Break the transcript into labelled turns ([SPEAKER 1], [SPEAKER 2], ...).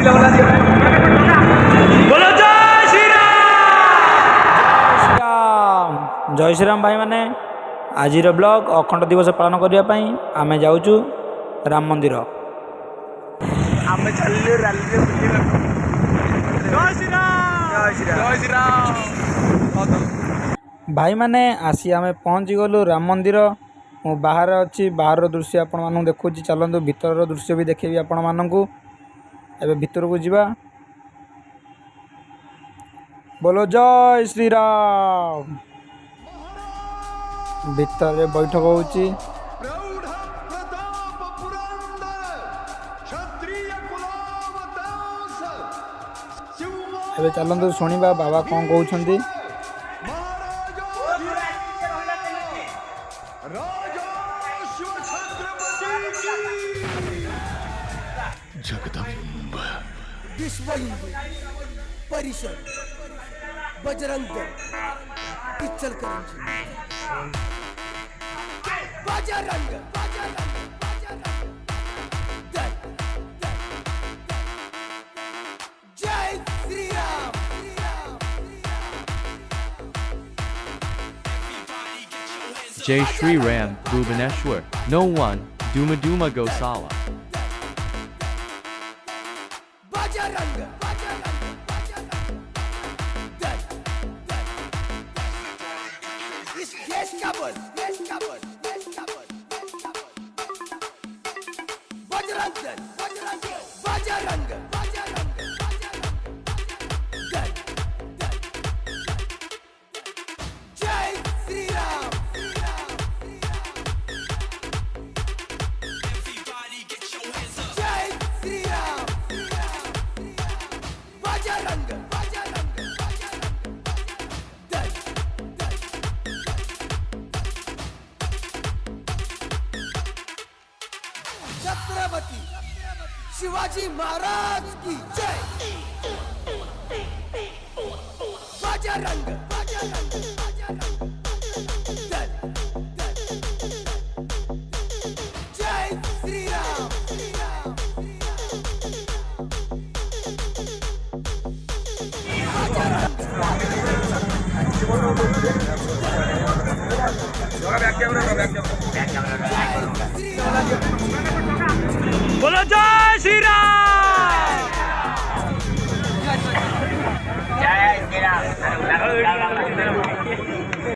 [SPEAKER 1] बोलो जय श्री राम। जय श्री राम भाई माने आज ब्लॉग अखंड दिवस पालन करने आम जाऊँ राम मंदिर। भाई माने आसी आम पहुँची गलु राम मंदिर। मु बाहर अच्छी बाहर दृश्य आपण मानू देखुची। चलतु भीतर दृश्य भी देखेबी आपण मानू। एबे भीतर को जीवा। बोलो जय श्री राम। भीतर बैठक होची। एबे चलतु शुणिबा बाबा कौन कहउछंती।
[SPEAKER 2] जगदम्ब विश्व हिंदू परिषद बजरंग पिक्चर बजरंग जय Shri Ram.
[SPEAKER 3] Jai Shri Ram, Bhubaneswar, no one, Duma Duma Gosala.
[SPEAKER 2] Chhatrapati Shivaji Maharaj की जय। बजरंग जय श्री राम।
[SPEAKER 1] बोलो जय श्री राम।